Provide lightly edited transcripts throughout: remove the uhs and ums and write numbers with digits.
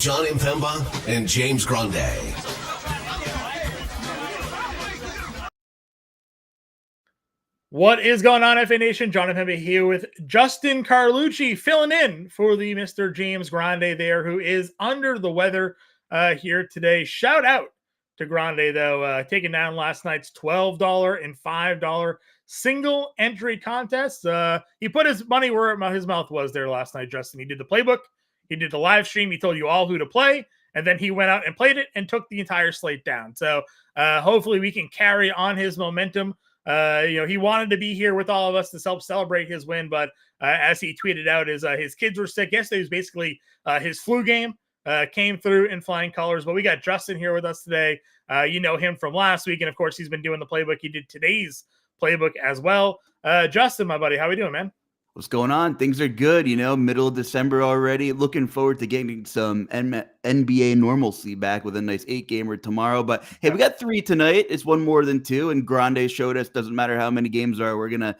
John Impemba and James Grande. What is going on, FANation? John Impemba here with Justin Carlucci filling in for the Mr. James Grande there, who is under the weather here today. Shout out to Grande, though, taking down last night's $12 and $5 single entry contest. He put his money where his mouth was there last night, Justin. He did the playbook. He did the live stream. He told you all who to play. And then he went out and played it and took the entire slate down. So hopefully we can carry on his momentum. He wanted to be here with all of us to celebrate his win, but as he tweeted out, his kids were sick. Yesterday was basically his flu game. Came through in flying colors, but we got Justin here with us today. You know him from last week, and of course he's been doing the playbook. He did today's playbook as well. Justin, my buddy, how we doing, man? What's going on? Things are good, middle of December already. Looking forward to getting some NBA normalcy back with a nice 8-gamer tomorrow. But hey, we got 3 tonight. It's one more than 2, and Grande showed us doesn't matter how many games are. We're gonna,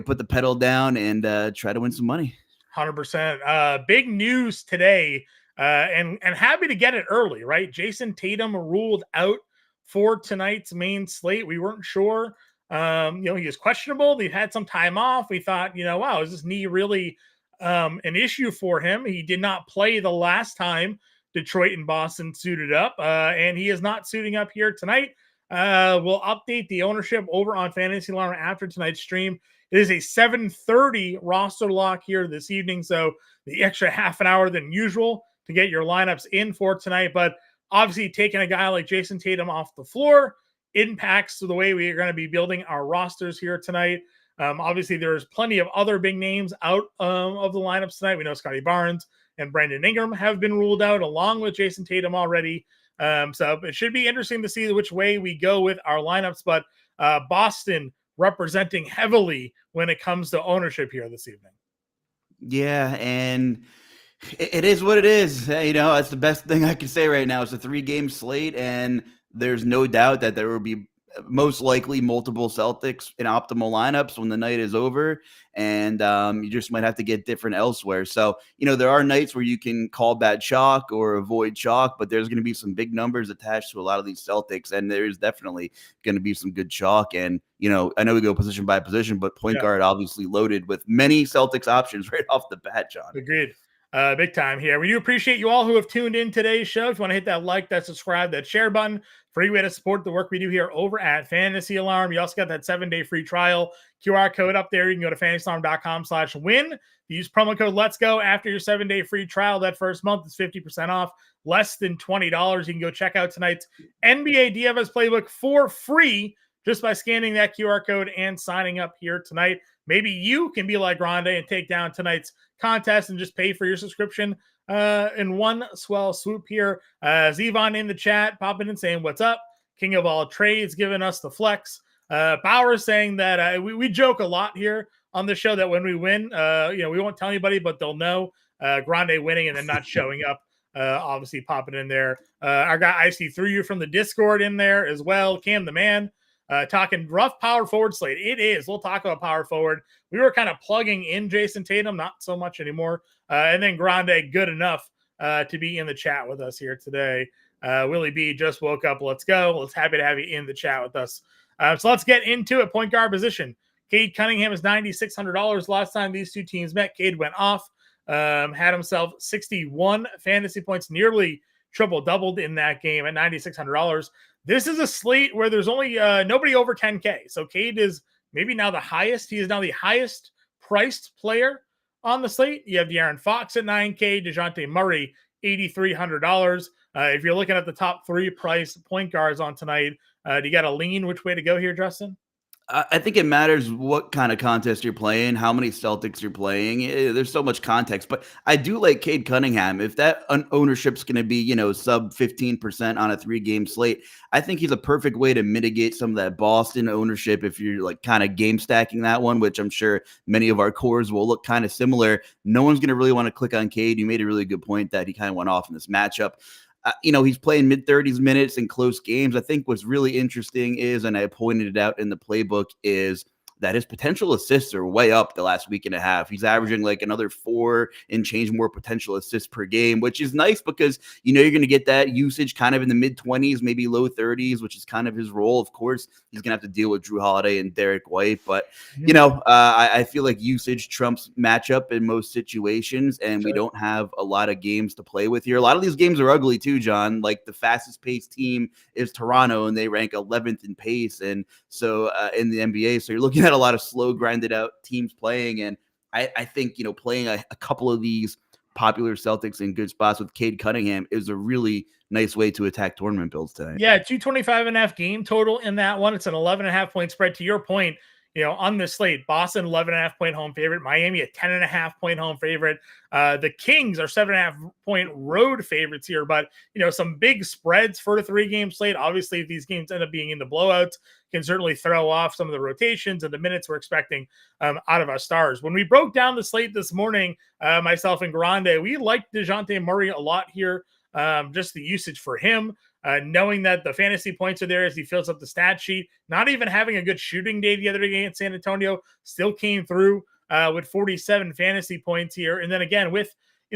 put the pedal down and try to win some money. 100%. Big news today, and happy to get it early, right? Jason Tatum ruled out for tonight's main slate. We weren't sure. He was questionable. He had some time off. We thought, wow, is this knee really an issue for him? He did not play the last time Detroit and Boston suited up, and he is not suiting up here tonight. We'll update the ownership over on Fantasy Alarm after tonight's stream. It is a 7:30 roster lock here this evening, so the extra half an hour than usual to get your lineups in for tonight. But obviously, taking a guy like Jason Tatum off the floor impacts the way we are going to be building our rosters here tonight. Obviously, there's plenty of other big names out of the lineups tonight. We know Scotty Barnes and Brandon Ingram have been ruled out along with Jason Tatum already. So it should be interesting to see which way we go with our lineups. But Boston representing heavily when it comes to ownership here this evening. Yeah, and it is what it is. That's the best thing I can say right now. It's a 3-game slate, and there's no doubt that there will be most likely multiple Celtics in optimal lineups when the night is over, and you just might have to get different elsewhere. So, there are nights where you can call bad chalk or avoid chalk, but there's going to be some big numbers attached to a lot of these Celtics, and there's definitely going to be some good chalk. And, I know we go position by position, but point guard obviously loaded with many Celtics options right off the bat, John. Agreed. Big time here. We do appreciate you all who have tuned in today's show. If you want to hit that like, that subscribe, that share button, free way to support the work we do here over at Fantasy Alarm. You also got that 7-day free trial QR code up there. You can go to fantasyalarm.com/win. Use promo code Let's Go after your 7-day free trial. That first month is 50% off, less than $20. You can go check out tonight's NBA DFS playbook for free just by scanning that QR code and signing up here tonight. Maybe you can be like Grande and take down tonight's contest and just pay for your subscription in one swell swoop here. Zevon in the chat popping in saying what's up. King of all trades giving us the flex. Power saying that we joke a lot here on the show that when we win, we won't tell anybody, but they'll know Grande winning and then not showing up. Obviously popping in there. Our guy I see through you from the Discord in there as well. Cam the man. Talking rough power forward slate. It is. We'll talk about power forward. We were kind of plugging in Jason Tatum, not so much anymore. And then Grande, good enough to be in the chat with us here today. Willie B just woke up. Let's go. It's happy to have you in the chat with us. So let's get into it. Point guard position. Cade Cunningham is $9,600. Last time these two teams met, Cade went off, had himself 61 fantasy points, nearly triple-doubled in that game at $9,600. This is a slate where there's only nobody over 10K. So Cade is maybe now the highest. He is now the highest priced player on the slate. You have De'Aaron Fox at 9K, DeJounte Murray, $8,300. If you're looking at the top 3 price point guards on tonight, do you got to lean which way to go here, Justin? I think it matters what kind of contest you're playing, how many Celtics you're playing. There's so much context, but I do like Cade Cunningham. If that ownership's going to be, sub 15% on a 3-game slate, I think he's a perfect way to mitigate some of that Boston ownership. If you're like kind of game stacking that one, which I'm sure many of our cores will look kind of similar, no one's going to really want to click on Cade. You made a really good point that he kind of went off in this matchup. He's playing mid-30s minutes in close games. I think what's really interesting is, and I pointed it out in the playbook, is that his potential assists are way up the last week and a half. He's averaging like another 4 and change more potential assists per game, which is nice because, you're going to get that usage kind of in the mid-20s, maybe low 30s, which is kind of his role. Of course, he's going to have to deal with Drew Holiday and Derek White, but, I feel like usage trumps matchup in most situations, and we don't have a lot of games to play with here. A lot of these games are ugly too, John. Like the fastest paced team is Toronto, and they rank 11th in pace, and so in the NBA. So you're looking at a lot of slow, grinded out teams playing, and I think playing a couple of these popular Celtics in good spots with Cade Cunningham is a really nice way to attack tournament builds tonight. Yeah, 225.5 game total in that one. It's an 11.5 point spread. To your point, on the slate, Boston 11.5 point home favorite, Miami a 10.5 point home favorite. The Kings are 7.5 point road favorites here, but some big spreads for a 3-game slate. Obviously, if these games end up being into blowouts, can certainly throw off some of the rotations and the minutes we're expecting out of our stars. When we broke down the slate this morning, myself and Grande, we liked DeJounte Murray a lot here. Just the usage for him, knowing that the fantasy points are there as he fills up the stat sheet, not even having a good shooting day the other day in San Antonio, still came through with 47 fantasy points here. And then again, with,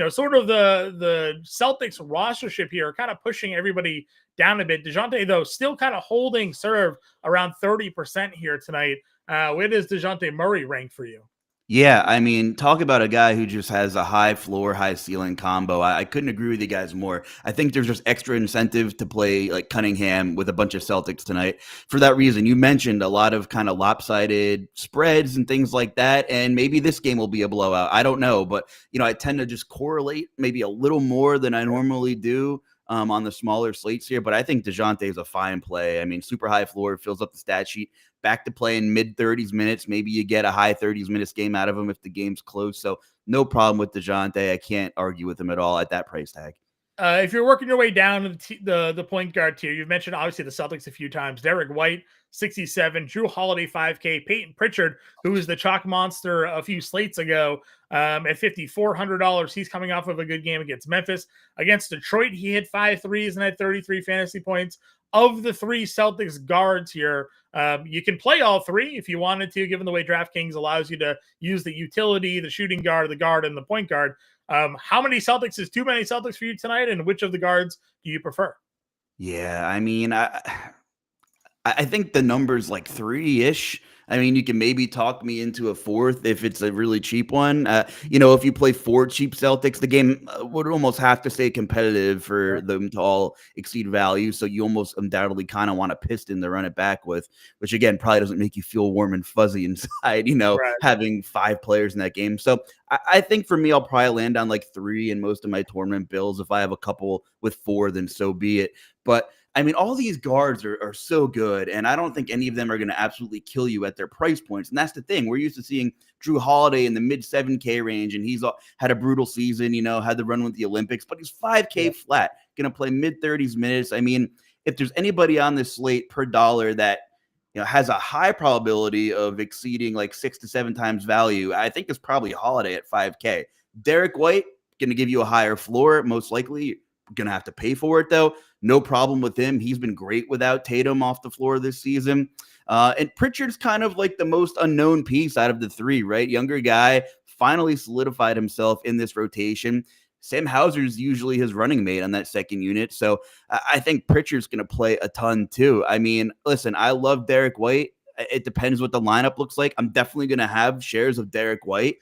sort of the Celtics rostership here, kind of pushing everybody down a bit. DeJounte, though, still kind of holding serve around 30% here tonight. Where does DeJounte Murray rank for you? Yeah, I mean, talk about a guy who just has a high floor, high ceiling combo. I couldn't agree with you guys more. I think there's just extra incentive to play like Cunningham with a bunch of Celtics tonight. For that reason, you mentioned a lot of kind of lopsided spreads and things like that, and maybe this game will be a blowout. I don't know, but I tend to just correlate maybe a little more than I normally do on the smaller slates here, but I think DeJounte is a fine play. I mean, super high floor, fills up the stat sheet, back to playing mid-30s minutes. Maybe you get a high 30s minutes game out of him if the game's close. So no problem with DeJounte. I can't argue with him at all at that price tag. If you're working your way down to the point guard tier, you've mentioned obviously the Celtics a few times. Derek White, 67, Drew Holiday, 5K, Peyton Pritchard, who was the chalk monster a few slates ago, at $5,400. He's coming off of a good game against Memphis. Against Detroit, he hit 5 threes and had 33 fantasy points. Of the 3 Celtics guards here, you can play all 3 if you wanted to, given the way DraftKings allows you to use the utility, the shooting guard, the guard, and the point guard. How many Celtics is too many Celtics for you tonight, and which of the guards do you prefer? Yeah, I mean, I think the number's like 3-ish. I mean, you can maybe talk me into a 4th if it's a really cheap one. If you play 4 cheap Celtics, the game would almost have to stay competitive for them to all exceed value. So you almost undoubtedly kind of want a Piston to run it back with, which again, probably doesn't make you feel warm and fuzzy inside, having 5 players in that game. So I think for me, I'll probably land on like 3 in most of my tournament bills. If I have a couple with 4, then so be it. But I mean, all these guards are so good, and I don't think any of them are going to absolutely kill you at their price points. And that's the thing. We're used to seeing Drew Holiday in the mid 7K range, and he's had a brutal season, had the run with the Olympics, but he's 5K flat, going to play mid 30s minutes. I mean, if there's anybody on this slate per dollar that has a high probability of exceeding like 6 to 7 times value, I think it's probably Holiday at 5K. Derek White, going to give you a higher floor, most likely. Going to have to pay for it, though. No problem with him. He's been great without Tatum off the floor this season. And Pritchard's kind of like the most unknown piece out of the 3, right? Younger guy, finally solidified himself in this rotation. Sam Hauser's usually his running mate on that second unit. So I think Pritchard's going to play a ton, too. I mean, listen, I love Derek White. It depends what the lineup looks like. I'm definitely going to have shares of Derek White,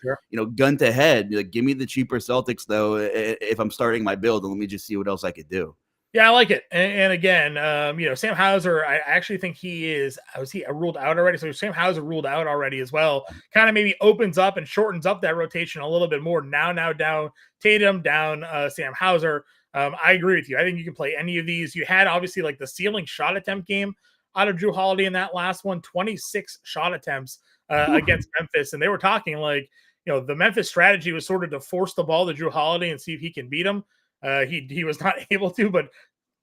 gun to head. Like, give me the cheaper Celtics, though, if I'm starting my build, and let me just see what else I could do. Yeah, I like it. And again, Sam Hauser, I actually think was he ruled out already? So Sam Hauser ruled out already as well. Kind of maybe opens up and shortens up that rotation a little bit more. Now down Tatum, down Sam Hauser. I agree with you. I think you can play any of these. You had obviously like the ceiling shot attempt game out of Drew Holiday in that last one, 26 shot attempts against Memphis. And they were talking like, the Memphis strategy was sort of to force the ball to Drew Holiday and see if he can beat him. He was not able to, but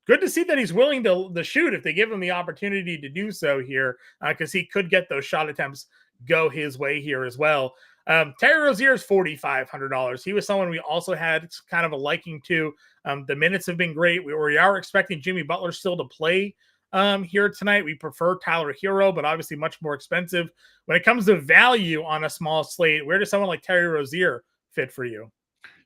good to see that he's willing to shoot if they give him the opportunity to do so here, because he could get those shot attempts go his way here as well. Terry Rozier is $4,500. He was someone we also had kind of a liking to. The minutes have been great. We are expecting Jimmy Butler still to play here tonight. We prefer Tyler Hero, but obviously much more expensive. When it comes to value on a small slate, where does someone like Terry Rozier fit for you?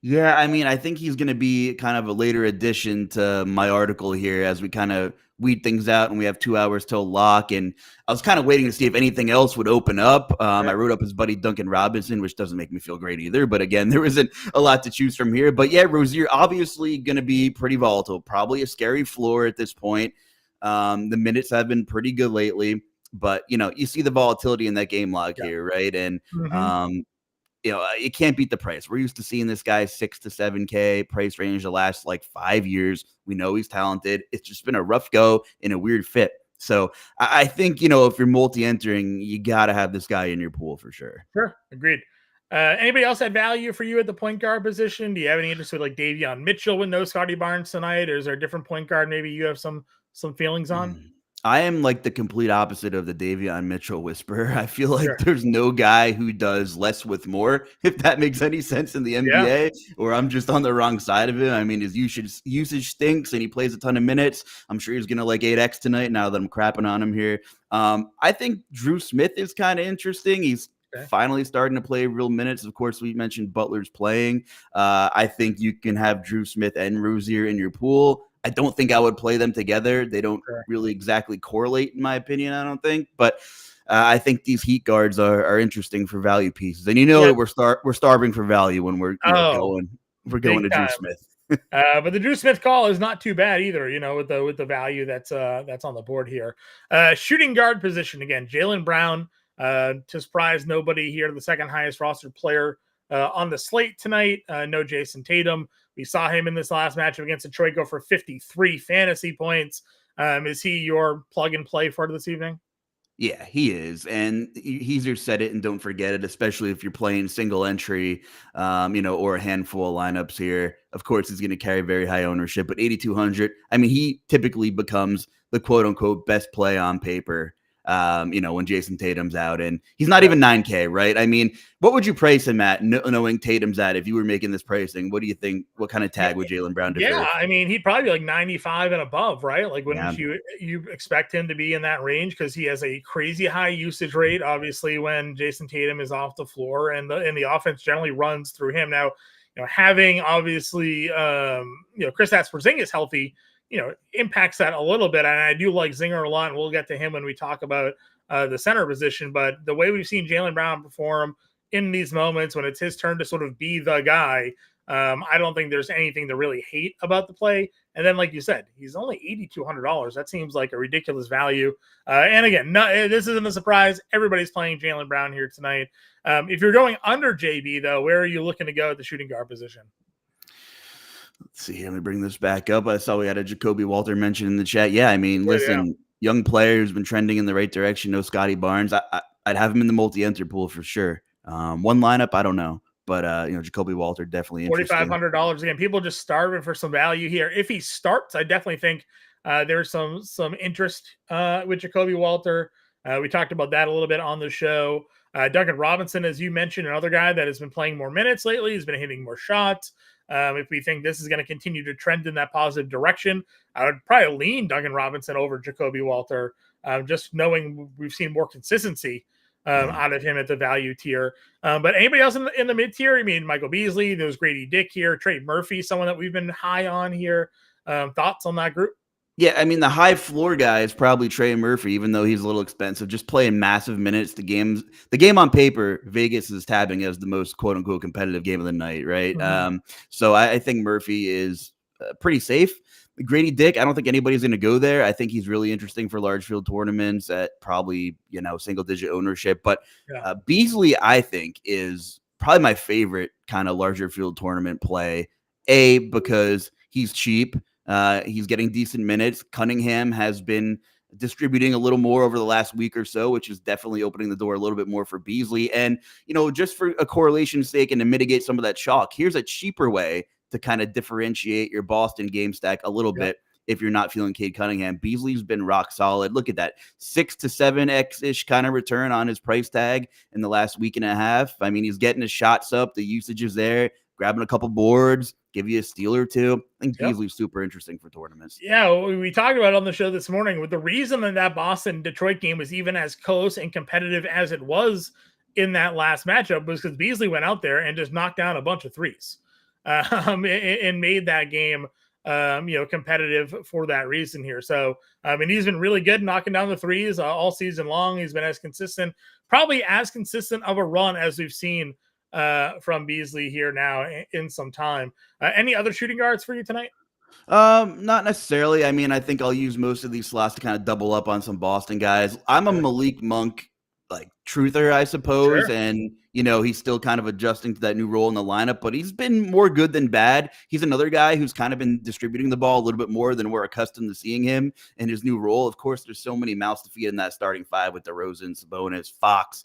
Yeah, I mean, I think he's going to be kind of a later addition to my article here as we kind of weed things out and we have 2 hours till lock. And I was kind of waiting to see if anything else would open up. I wrote up his buddy Duncan Robinson, which doesn't make me feel great either. But again, there isn't a lot to choose from here. But yeah, Rozier obviously going to be pretty volatile, probably a scary floor at this point. The minutes have been pretty good lately. But, you see the volatility in that game log here, right? And you can't beat the price. We're used to seeing this guy 6 to 7K price range the last like 5 years. We know he's talented. It's just been a rough go and a weird fit. So I think, if you're multi-entering, you got to have this guy in your pool for sure. Sure. Agreed. Anybody else had value for you at the point guard position? Do you have any interest with like Davion Mitchell with no Scotty Barnes tonight? Or is there a different point guard maybe you have some feelings on? I am like the complete opposite of the Davion Mitchell whisperer. I feel like there's no guy who does less with more, if that makes any sense in the NBA, or I'm just on the wrong side of it. I mean, his usage stinks and he plays a ton of minutes. I'm sure he's going to like 8X tonight now that I'm crapping on him here. I think Drew Smith is kind of interesting. He's finally starting to play real minutes. Of course, we mentioned Butler's playing. I think you can have Drew Smith and Rozier in your pool. I don't think I would play them together. They don't really exactly correlate, in my opinion, I don't think. But I think these Heat guards are interesting for value pieces. And we're starving for value when we're going to Drew Smith. But the Drew Smith call is not too bad either, with the value that's on the board here. Shooting guard position again, Jaylen Brown, to surprise nobody here, the second highest rostered player on the slate tonight. No Jason Tatum. We saw him in this last matchup against Detroit go for 53 fantasy points. Is he your plug and play for this evening? Yeah, he is. And Heezer said it, and don't forget it, especially if you're playing single entry, or a handful of lineups here. Of course, he's going to carry very high ownership, but 8,200. I mean, he typically becomes the quote unquote best play on paper. When Jason Tatum's out, and he's not even 9K, right? I mean, what would you price him at knowing Tatum's out? If you were making this pricing, what do you think? What kind of tag would Jaylen Brown do? Yeah, I mean, he'd probably be like 95 and above, right? Like, wouldn't you expect him to be in that range because he has a crazy high usage rate? Obviously, when Jason Tatum is off the floor, and the offense generally runs through him. Now, having obviously, Kristaps Porzingis healthy, impacts that a little bit. And I do like Zinger a lot, and we'll get to him when we talk about the center position. But the way we've seen Jaylen Brown perform in these moments when it's his turn to sort of be the guy, I don't think there's anything to really hate about the play. And then, like you said, he's only $8,200. That seems like a ridiculous value. And again, this isn't a surprise. Everybody's playing Jaylen Brown here tonight. If you're going under JB, though, where are you looking to go at the shooting guard position? Let's see. Let me bring this back up. I saw we had a Jacoby Walter mention in the chat. Yeah, I mean, listen, young player who's been trending in the right direction. No Scotty Barnes. I'd have him in the multi-enter pool for sure. One lineup, I don't know. But, Jacoby Walter definitely interesting. $4,500 again. People just starving for some value here. If he starts, I definitely think there's some interest with Jacoby Walter. We talked about that a little bit on the show. Duncan Robinson, as you mentioned, another guy that has been playing more minutes lately. He's been hitting more shots. If we think this is going to continue to trend in that positive direction, I would probably lean Duncan Robinson over Jacoby Walter, just knowing we've seen more consistency out of him at the value tier. But anybody else in the mid tier? I mean, Michael Beasley, there's Grady Dick here, Trey Murphy, someone that we've been high on here. Thoughts on that group? Yeah, I mean, the high floor guy is probably Trey Murphy, even though he's a little expensive, just playing massive minutes. The game on paper, Vegas is tabbing as the most quote unquote competitive game of the night, right? Mm-hmm. So I think Murphy is pretty safe. Grady Dick, I don't think anybody's going to go there. I think he's really interesting for large field tournaments at probably, single digit ownership. But Beasley, I think, is probably my favorite kind of larger field tournament play. Because he's cheap. He's getting decent minutes. Cunningham has been distributing a little more over the last week or so, which is definitely opening the door a little bit more for Beasley. And, just for a correlation's sake and to mitigate some of that chalk, here's a cheaper way to kind of differentiate your Boston game stack a little bit. If you're not feeling Cade Cunningham, Beasley's been rock solid. Look at that 6 to 7x-ish kind of return on his price tag in the last week and a half. I mean, he's getting his shots up. The usage is there. grabbing a couple boards, give you a steal or two. I think Yep. Beasley's super interesting for tournaments. Yeah, we talked about it on the show this morning with the reason that Boston-Detroit game was even as close and competitive as it was in that last matchup was because Beasley went out there and just knocked down a bunch of threes and made that game competitive for that reason here. So, and he's been really good knocking down the threes all season long. He's been as consistent, probably as consistent of a run as we've seen from Beasley here now in some time. Any other shooting guards for you tonight? Not necessarily. I mean, I think I'll use most of these slots to kind of double up on some Boston guys. I'm a Malik Monk like truther, I suppose. Sure. And, he's still kind of adjusting to that new role in the lineup, but he's been more good than bad. He's another guy who's kind of been distributing the ball a little bit more than we're accustomed to seeing him in his new role. Of course, there's so many mouths to feed in that starting five with DeRozan, Sabonis, Fox.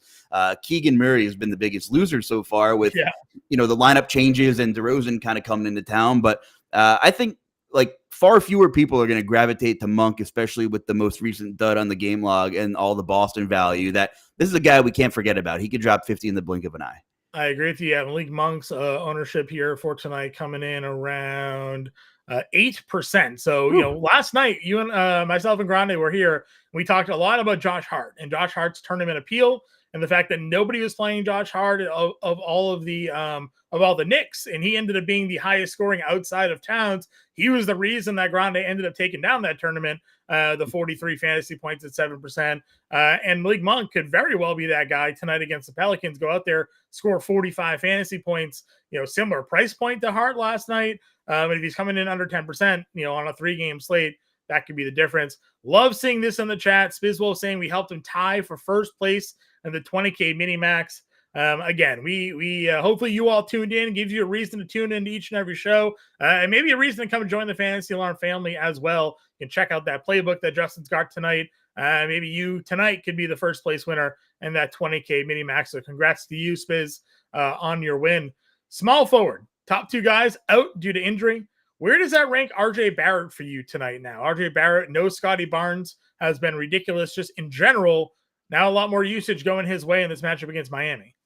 Keegan Murray has been the biggest loser so far with, the lineup changes and DeRozan kind of coming into town. But I think like far fewer people are going to gravitate to Monk, especially with the most recent dud on the game log and all the Boston value. That this is a guy we can't forget about. He could drop 50 in the blink of an eye. I agree with you. Yeah, Malik Monk's ownership here for tonight coming in around 8%. So, last night you and myself and Grande were here. We talked a lot about Josh Hart and Josh Hart's tournament appeal and the fact that nobody was playing Josh Hart of all the Knicks, and he ended up being the highest scoring outside of Towns. He was the reason that Grande ended up taking down that tournament, the 43 fantasy points at 7%. And Malik Monk could very well be that guy tonight against the Pelicans. Go out there, score 45 fantasy points, similar price point to Hart last night. But if he's coming in under 10%, on a 3-game slate, that could be the difference. Love seeing this in the chat. Spizwell saying we helped him tie for first place in the 20K mini max. Again, we hopefully you all tuned in, gives you a reason to tune into each and every show, and maybe a reason to come and join the Fantasy Alarm family as well. You can check out that playbook that Justin's got tonight. Maybe you tonight could be the first place winner in that 20K mini max. So congrats to you, Spiz, on your win. Small forward, top 2 guys out due to injury. Where does that rank RJ Barrett for you tonight now? RJ Barrett, no Scotty Barnes, has been ridiculous just in general. Now a lot more usage going his way in this matchup against Miami.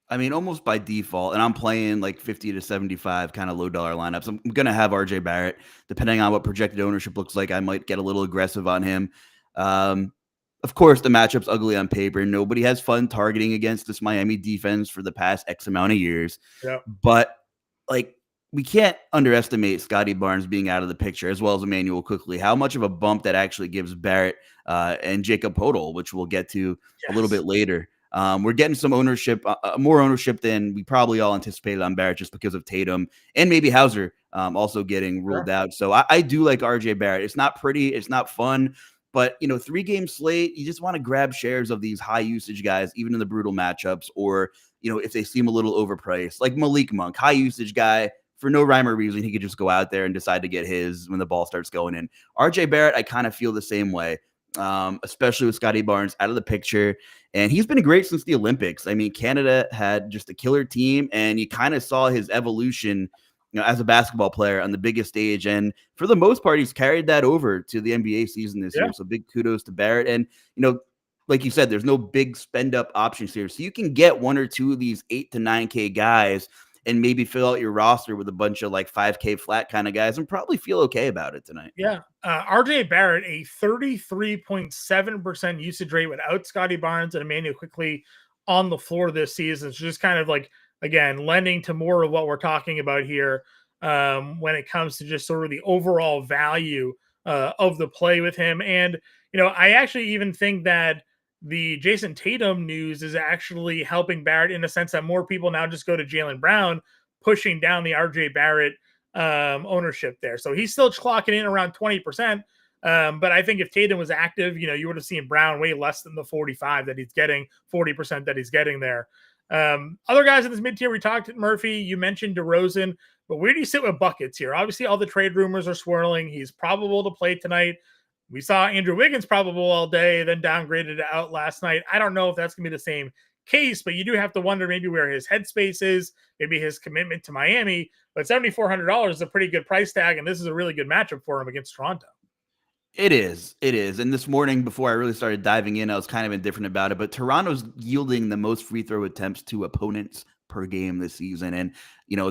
I mean, almost by default, and I'm playing like 50 to 75 kind of low dollar lineups. I'm going to have RJ Barrett. Depending on what projected ownership looks like, I might get a little aggressive on him. Of course, the matchup's ugly on paper. Nobody has fun targeting against this Miami defense for the past X amount of years. Yep. But like, we can't underestimate Scotty Barnes being out of the picture, as well as Emmanuel Quickley. How much of a bump that actually gives Barrett and Jacob Podol, which we'll get to a little bit later. We're getting some ownership, more ownership than we probably all anticipated on Barrett just because of Tatum and maybe Hauser also getting ruled out. So I do like RJ Barrett. It's not pretty. It's not fun. But, 3-game slate, you just want to grab shares of these high usage guys, even in the brutal matchups, or, if they seem a little overpriced, like Malik Monk, high usage guy. For no rhyme or reason, he could just go out there and decide to get his when the ball starts going in. RJ Barrett, I kind of feel the same way, especially with Scotty Barnes out of the picture. And he's been great since the Olympics. I mean, Canada had just a killer team, and you kind of saw his evolution as a basketball player on the biggest stage. And for the most part, he's carried that over to the NBA season this year. So big kudos to Barrett. And, like you said, there's no big spend up options here. So you can get 1 or 2 of these 8 to 9K guys and maybe fill out your roster with a bunch of like 5K flat kind of guys and probably feel okay about it tonight. Yeah. RJ Barrett, a 33.7% usage rate without Scotty Barnes and Emmanuel Quickley on the floor this season. It's just kind of like, again, lending to more of what we're talking about here when it comes to just sort of the overall value of the play with him. And, I actually even think that the Jason Tatum news is actually helping Barrett in the sense that more people now just go to Jaylen Brown, pushing down the RJ Barrett ownership there. So he's still clocking in around 20%. But I think if Tatum was active, you would have seen Brown way less than the 45 that he's getting, 40% that he's getting there. Other guys in this mid-tier, we talked to Murphy, you mentioned DeRozan, but where do you sit with buckets here? Obviously, all the trade rumors are swirling. He's probable to play tonight. We saw Andrew Wiggins probable all day, then downgraded out last night. I don't know if that's going to be the same case, but you do have to wonder maybe where his headspace is, maybe his commitment to Miami. But $7,400 is a pretty good price tag, and this is a really good matchup for him against Toronto. It is. And this morning, before I really started diving in, I was kind of indifferent about it. But Toronto's yielding the most free throw attempts to opponents per game this season. And,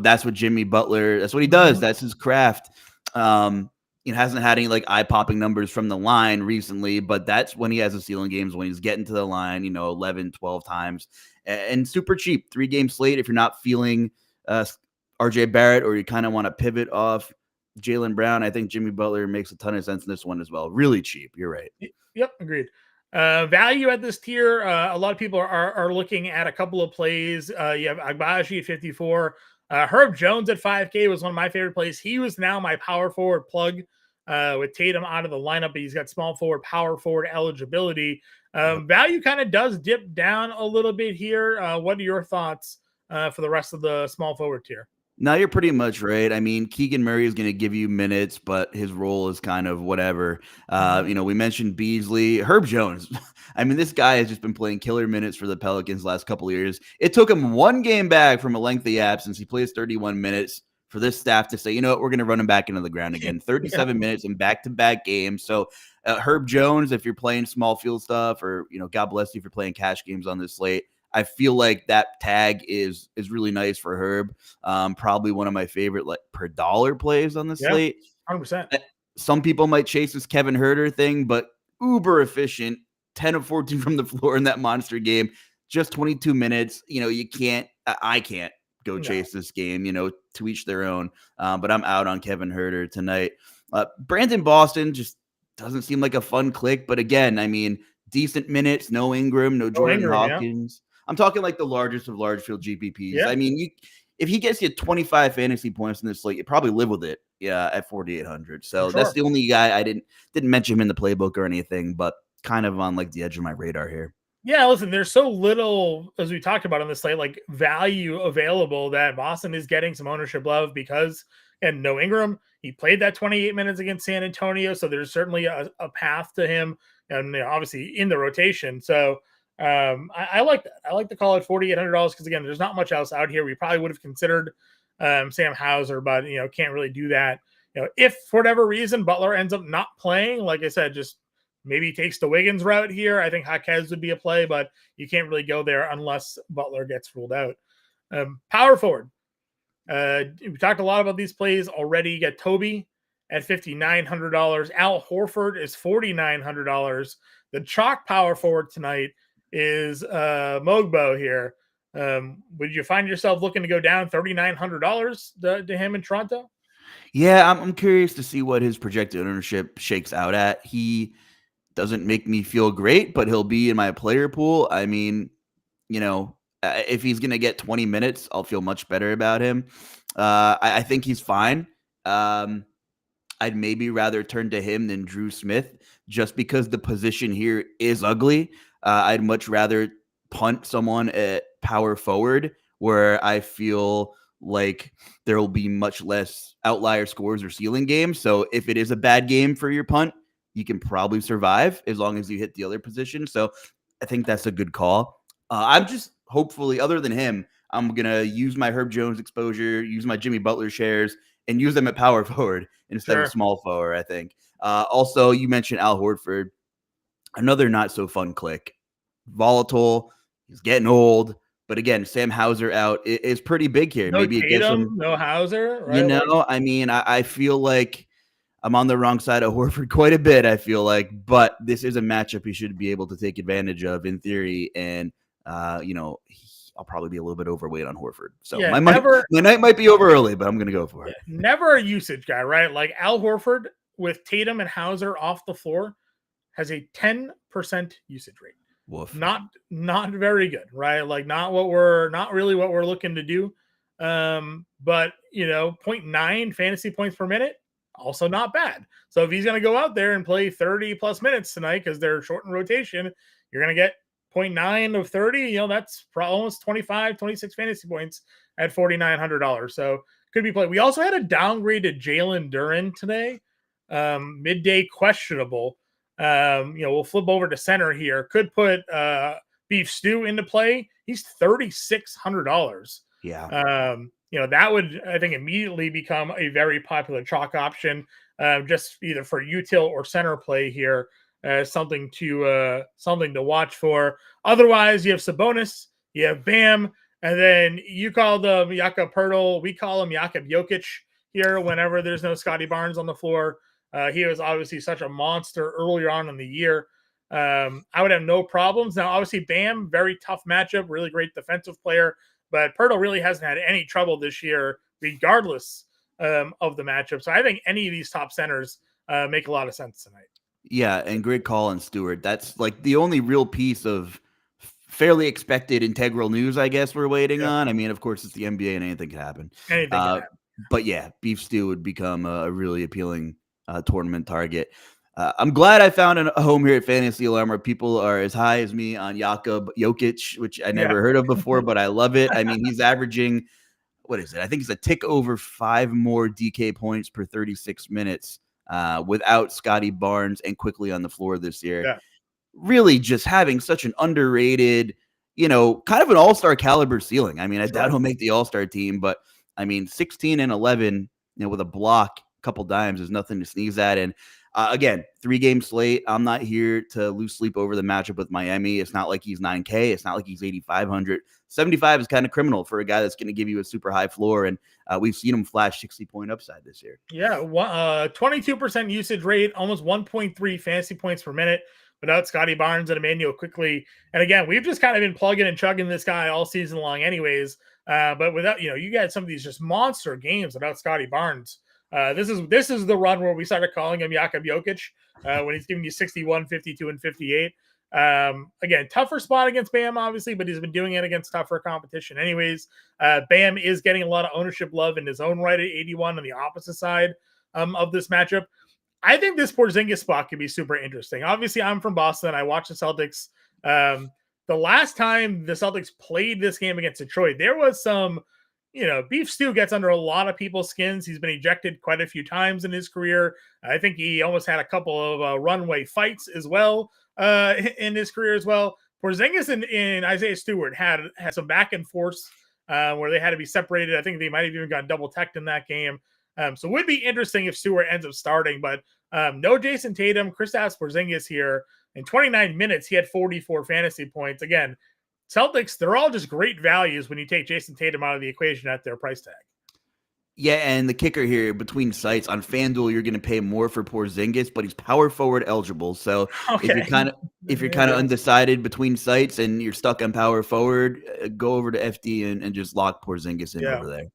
that's what Jimmy Butler, that's what he does. That's his craft. He hasn't had any like eye-popping numbers from the line recently, but that's when he has the ceiling games, when he's getting to the line, 11, 12 times, and super cheap 3-game slate. If you're not feeling RJ Barrett, or you kind of want to pivot off Jaylen Brown, I think Jimmy Butler makes a ton of sense in this one as well. Really cheap. You're right. Yep, agreed. Value at this tier, a lot of people are looking at a couple of plays. You have Agbaji at 54. Herb Jones at 5K was one of my favorite plays. He was now my power forward plug with Tatum out of the lineup, but he's got small forward, power forward eligibility. Value kind of does dip down a little bit here. What are your thoughts for the rest of the small forward tier? No, you're pretty much right. I mean, Keegan Murray is going to give you minutes, but his role is kind of whatever. We mentioned Beasley, Herb Jones. I mean, this guy has just been playing killer minutes for the Pelicans the last couple of years. It took him one game back from a lengthy absence. He plays 31 minutes for this staff to say, you know what, we're going to run him back into the ground again. 37 minutes in back-to-back games. So Herb Jones, if you're playing small field stuff, or, God bless you if you're playing cash games on this slate, I feel like that tag is really nice for Herb. Probably one of my favorite like per dollar plays on the slate. 100%. Some people might chase this Kevin Huerter thing, but uber efficient, 10 of 14 from the floor in that monster game. Just 22 minutes. I can't go chase this game, to each their own. But I'm out on Kevin Huerter tonight. Brandon Boston just doesn't seem like a fun click. But again, I mean, decent minutes, no Ingram, no Jordan Hawkins. Yeah. I'm talking like the largest of large field GPPs. Yeah. I mean, if he gets you 25 fantasy points in this slate, you probably live with it. Yeah, at 4,800. So that's the only guy I didn't mention him in the playbook or anything, but kind of on like the edge of my radar here. Yeah, listen, there's so little, as we talked about on the slate, like value available, that Boston is getting some ownership love because, and no Ingram, he played that 28 minutes against San Antonio, so there's certainly a path to him, and obviously in the rotation. So I like that. I like to call it $4,800 because, again, there's not much else out here. We probably would have considered Sam Hauser, but can't really do that. If for whatever reason Butler ends up not playing, like I said, just maybe he takes the Wiggins route here. I think Jaquez would be a play, but you can't really go there unless Butler gets ruled out. Power forward. We talked a lot about these plays already. You get Toby at $5,900. Al Horford is $4,900. The chalk power forward tonight is Mogbo here. Would you find yourself looking to go down $3,900 to him in Toronto? Yeah, I'm curious to see what his projected ownership shakes out at. He doesn't make me feel great, but he'll be in my player pool. I mean, if he's going to get 20 minutes, I'll feel much better about him. I think he's fine. I'd maybe rather turn to him than Drew Smith just because the position here is ugly. I'd much rather punt someone at power forward where I feel like there will be much less outlier scores or ceiling games. So if it is a bad game for your punt, you can probably survive as long as you hit the other position. So I think that's a good call. I'm just hopefully, other than him, I'm going to use my Herb Jones exposure, use my Jimmy Butler shares, and use them at power forward instead of small forward, I think. Also, you mentioned Al Horford. Another not so fun click. Volatile. He's getting old. But again, Sam Hauser out is pretty big here. No Maybe Tatum, it gets him. No Hauser. Right? I mean, I feel like I'm on the wrong side of Horford quite a bit, I feel like. But this is a matchup he should be able to take advantage of in theory. And, I'll probably be a little bit overweight on Horford. So my night might be over early, but I'm going to go for it. Never a usage guy, right? Like Al Horford with Tatum and Hauser off the floor has a 10% usage rate. Woof. Not very good, right? Like not really what we're looking to do. But 0.9 fantasy points per minute, also not bad. So if he's going to go out there and play 30 plus minutes tonight because they're short in rotation, you're going to get 0.9 of 30, that's almost 25, 26 fantasy points at $4,900. So could be played. We also had a downgrade to Jalen Duren today. Midday questionable. We'll flip over to center here. Could put Beef Stew into play. He's $3,600. Yeah. That would, I think, immediately become a very popular chalk option, just either for util or center play here. Something to watch for. Otherwise, you have Sabonis, you have Bam, And then you call them Jakob Poeltl. We call him Jakob Jokic here whenever there's no Scotty Barnes on the floor. He was obviously such a monster earlier on in the year. I would have no problems. Now, obviously, Bam, very tough matchup, really great defensive player. But Poeltl really hasn't had any trouble this year, regardless of the matchup. So I think any of these top centers make a lot of sense tonight. Yeah, and great call on Stewart. That's like the only real piece of fairly expected integral news, I guess, we're waiting on. I mean, of course, it's the NBA and anything can happen. Anything can happen. But yeah, Beef Stew would become a really appealing tournament target. I'm glad I found a home here at Fantasy Alarm where people are as high as me on Jakob Jokic, which I never heard of before, but I love it. I mean, he's averaging, what is it? I think it's a tick over 5 more DK points per 36 minutes without Scotty Barnes and quickly on the floor this year. Yeah. Really just having such an underrated, kind of an all-star caliber ceiling. I mean, I doubt he'll make the all-star team, but I mean, 16 and 11, with a block, a couple dimes is nothing to sneeze at. And again, 3-game slate. I'm not here to lose sleep over the matchup with Miami. It's not like he's 9K. It's not like he's 8,500. 75 is kind of criminal for a guy that's going to give you a super high floor. And we've seen him flash 60-point upside this year. Yeah, 22% usage rate, almost 1.3 fantasy points per minute without Scotty Barnes and Emmanuel quickly. And again, we've just kind of been plugging and chugging this guy all season long anyways. But without, you got some of these just monster games without Scotty Barnes. This is the run where we started calling him Jakob Jokic when he's giving you 61, 52, and 58. Again, tougher spot against Bam, obviously, but he's been doing it against tougher competition anyways. Bam is getting a lot of ownership love in his own right at 81 on the opposite side of this matchup. I think this Porzingis spot could be super interesting. Obviously, I'm from Boston. I watch the Celtics. The last time the Celtics played this game against Detroit, there was some, Beef Stew gets under a lot of people's skins. He's been ejected quite a few times in his career. I think he almost had a couple of runway fights as well in his career as well. Porzingis and Isaiah Stewart had some back and forth where they had to be separated. I think they might have even got double teched in that game. So it would be interesting if Stewart ends up starting, but no Jason Tatum, Kristaps Porzingis here. In 29 minutes, he had 44 fantasy points. Again, Celtics, they're all just great values when you take Jason Tatum out of the equation at their price tag. Yeah, and the kicker here between sites on FanDuel, you're going to pay more for Porzingis, but he's power forward eligible. So if you're kind of undecided between sites and you're stuck on power forward, go over to FD and just lock Porzingis in over there.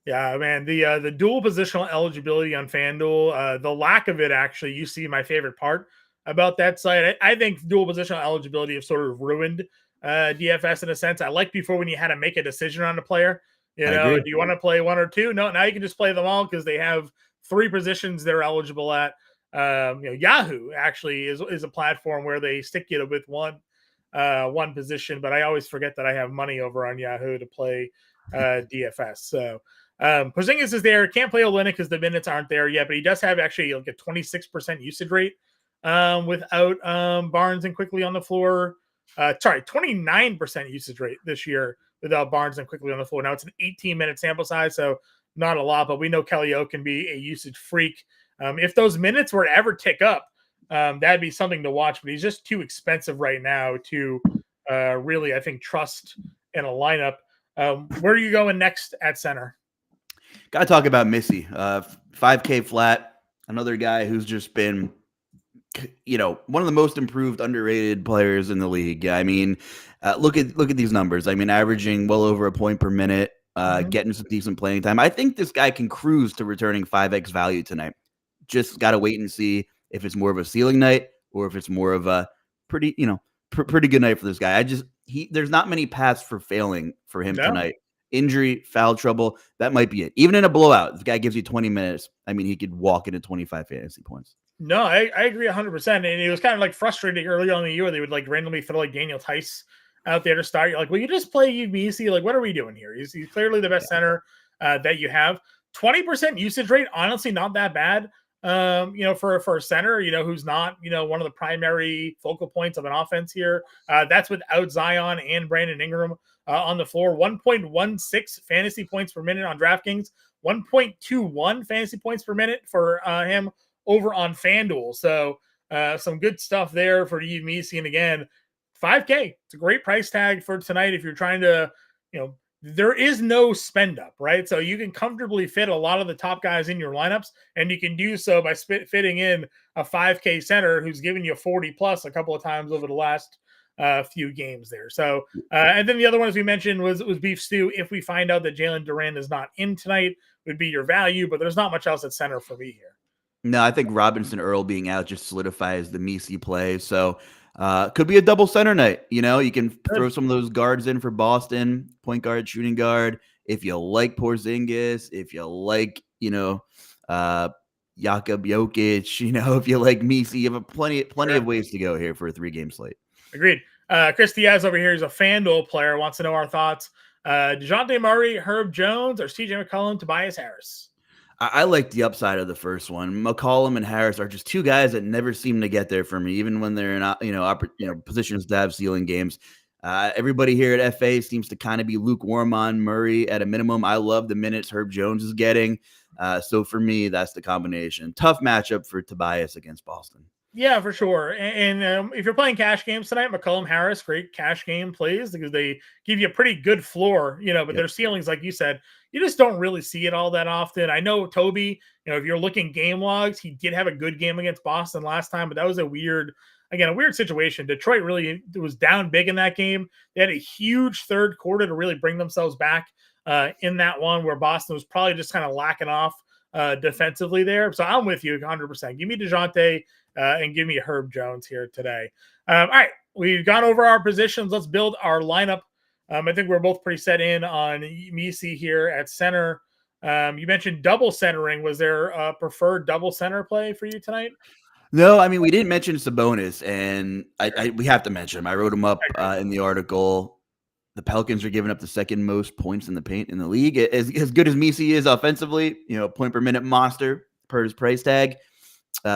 Yeah, man, the dual positional eligibility on FanDuel, the lack of it actually, you see my favorite part about that site. I think dual positional eligibility have sort of ruined DFS in a sense. I liked before when you had to make a decision on a player. Do you want to play one or two? No, now you can just play them all because they have 3 positions they're eligible at. Yahoo actually is a platform where they stick you with one position, but I always forget that I have money over on Yahoo to play DFS. So Porzingis is there. Can't play Olynyk because the minutes aren't there yet, but he does have actually like a 26% usage rate without Barnes and quickly on the floor. 29% usage rate this year without Barnes and quickly on the floor. Now it's an 18-minute sample size, so not a lot, but we know Kelly O can be a usage freak. If those minutes were to ever tick up, that'd be something to watch, but he's just too expensive right now to really, I think, trust in a lineup. Where are you going next at center? Got to talk about Missy. 5K flat, another guy who's just been one of the most improved, underrated players in the league. I mean, look at these numbers. I mean, averaging well over a point per minute, getting some decent playing time. I think this guy can cruise to returning 5X value tonight. Just got to wait and see if it's more of a ceiling night or if it's more of a pretty good night for this guy. There's not many paths for failing for him tonight. Injury, foul trouble, that might be it. Even in a blowout, if the guy gives you 20 minutes, I mean, he could walk into 25 fantasy points. No, I agree 100%. And it was kind of like frustrating early on in the year where they would like randomly throw like Daniel Tice out there to start. You're like, well, you just play UBC. Like, what are we doing here? He's clearly the best center that you have. 20% usage rate, honestly, not that bad. For a center, who's not, one of the primary focal points of an offense here. That's without Zion and Brandon Ingram on the floor. 1.16 fantasy points per minute on DraftKings. 1.21 fantasy points per minute for him over on FanDuel. So some good stuff there for Yves Misi. And again, $5K. It's a great price tag for tonight if you're trying to, there is no spend up, right? So you can comfortably fit a lot of the top guys in your lineups, and you can do so by fitting in a 5K center who's given you 40 plus a couple of times over the last few games there. So, and then the other ones we mentioned was Beef Stew. If we find out that Jalen Duran is not in tonight, would be your value, but there's not much else at center for me here. No, I think Robinson Earl being out just solidifies the Messi play. So could be a double center night. You know, you can throw some of those guards in for Boston, point guard, shooting guard. If you like Porzingis, if you like, Jakob Jokic, if you like Messi, you have plenty of ways to go here for a 3-game slate. Agreed. Chris Diaz over here is a FanDuel player, wants to know our thoughts. DeJounte Murray, Herb Jones, or CJ McCollum, Tobias Harris? I like the upside of the first one. McCollum and Harris are just two guys that never seem to get there for me, even when they're in positions to have ceiling games. Everybody here at FA seems to kind of be lukewarm on Murray at a minimum. I love the minutes Herb Jones is getting. So for me, that's the combination. Tough matchup for Tobias against Boston. Yeah, for sure. And if you're playing cash games tonight, McCollum Harris, great cash game plays because they give you a pretty good floor, but their ceilings, like you said, you just don't really see it all that often. I know Toby, if you're looking game logs, he did have a good game against Boston last time, but that was a weird situation. Detroit really was down big in that game. They had a huge third quarter to really bring themselves back in that one where Boston was probably just kind of lacking off defensively there. So I'm with you 100%. Give me DeJounte and give me Herb Jones here today. All right, we've gone over our positions. Let's build our lineup. I think we're both pretty set in on Messi here at center. You mentioned double centering. Was there a preferred double center play for you tonight? No, I mean, we didn't mention Sabonis, and we have to mention him. I wrote him up in the article. The Pelicans are giving up the second most points in the paint in the league. As good as Messi is offensively, point per minute monster per his price tag.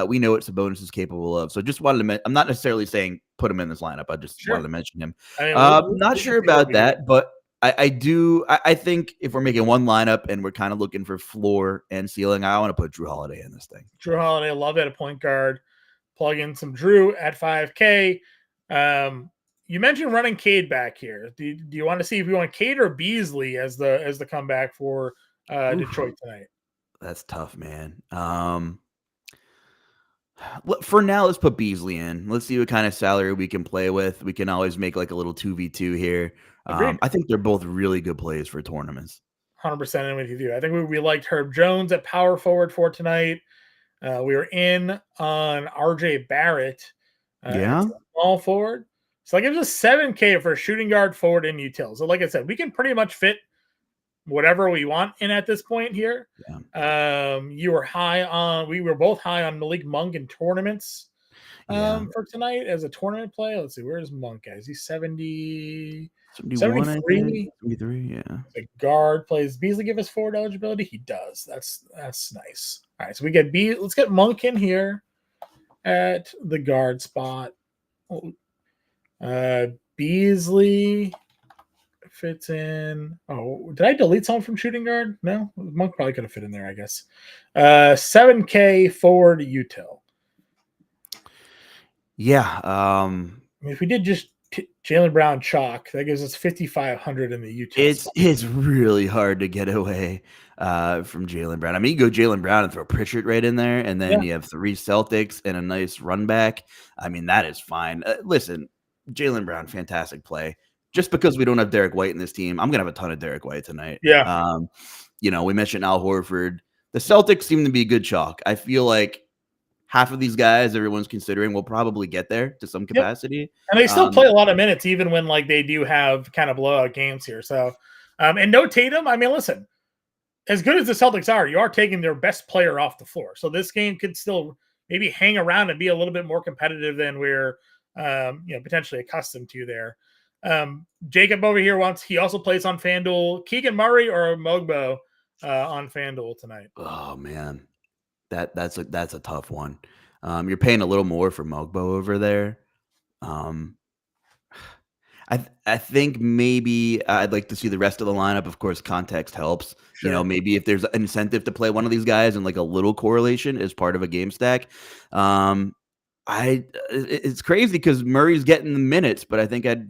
We know what Sabonis is capable of. So just wanted to I'm not necessarily saying put him in this lineup. I just wanted to mention him. Not sure about that, but I do. I think if we're making one lineup and we're kind of looking for floor and ceiling, I want to put Drew Holiday in this thing. Drew Holiday, love it, a point guard. Plug in some Drew at 5K. You mentioned running Cade back here. Do you want to see if you want Cade or Beasley as the comeback for Detroit tonight? That's tough, man. For now, let's put Beasley in. Let's see what kind of salary we can play with. We can always make like a little 2v2 here. I think they're both really good plays for tournaments. 100% in with you. I think we liked Herb Jones at power forward for tonight. We were in on RJ Barrett. Small forward. So that gives us 7K for a shooting guard, forward, and util. So like I said, we can pretty much fit whatever we want in at this point here. You were we were both high on Malik Monk in tournaments for tonight as a tournament play. Let's see, where's Monk at? Is he 73? 73, yeah. The guard plays. Beasley give us forward eligibility? He does. That's nice. All right, so we get let's get Monk in here at the guard spot. Beasley fits in. Oh, did I delete someone from shooting guard? No, Monk probably could have fit in there, I guess. 7K forward util. Yeah. If we did just Jaylen Brown chalk, that gives us 5,500 in the util. It's really hard to get away from Jaylen Brown. I mean, you go Jaylen Brown and throw Pritchard right in there, and then you have 3 Celtics and a nice run back. I mean, that is fine. Listen, Jaylen Brown, fantastic play. Just because we don't have Derek White in this team, I'm going to have a ton of Derek White tonight. Yeah. We mentioned Al Horford. The Celtics seem to be good chalk. I feel like half of these guys everyone's considering will probably get there to some capacity. And they still play a lot of minutes, even when they do have kind of blowout games here. So, and no Tatum. I mean, listen, as good as the Celtics are, you are taking their best player off the floor. So this game could still maybe hang around and be a little bit more competitive than we're, potentially accustomed to there. Jacob over here he also plays on FanDuel. Keegan Murray or Mogbo on FanDuel tonight? Oh man, that's a tough one. You're paying a little more for Mogbo over there. I think maybe I'd like to see the rest of the lineup. Of course, context helps. Sure. Maybe if there's an incentive to play one of these guys and like a little correlation as part of a game stack. It's crazy because Murray's getting the minutes, but I think I'd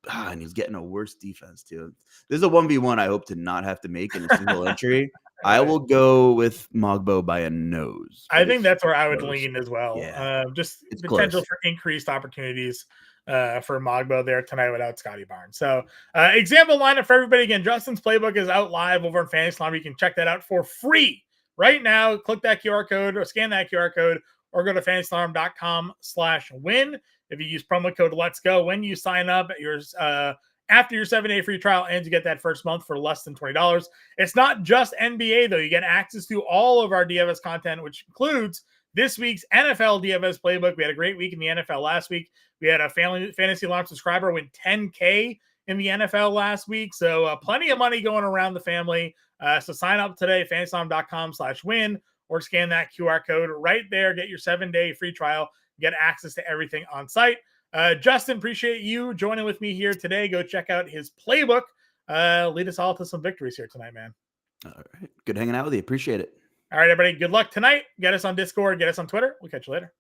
and he's getting a worse defense too. This is a 1v1 I hope to not have to make in a single entry. I will go with Mogbo by a nose. I think that's where I would close. lean as well. Yeah, Just it's potential close. for increased opportunities for Mogbo there tonight without Scotty Barnes. So example lineup for everybody. Again, Justin's playbook is out live over on FANtasy Alarm. You can check that out for free right now. Click that QR code or scan that QR code or go to fantasyalarm.com/win. If you use promo code Let's Go when you sign up at yours after your 7-day free trial ends, you get that first month for less than $20. It's not just NBA though. You get access to all of our DFS content, which includes this week's NFL DFS playbook. We had a great week in the NFL last week. We had a Fantasy Alarm subscriber win $10K in the NFL last week. So plenty of money going around the family. So sign up today, fantasyalarm.com/win, or scan that QR code right there. Get your 7-day free trial. Get access to everything on site. Justin, appreciate you joining with me here today. Go check out his playbook. Lead us all to some victories here tonight, man. All right. Good hanging out with you. Appreciate it. All right, everybody. Good luck tonight. Get us on Discord. Get us on Twitter. We'll catch you later.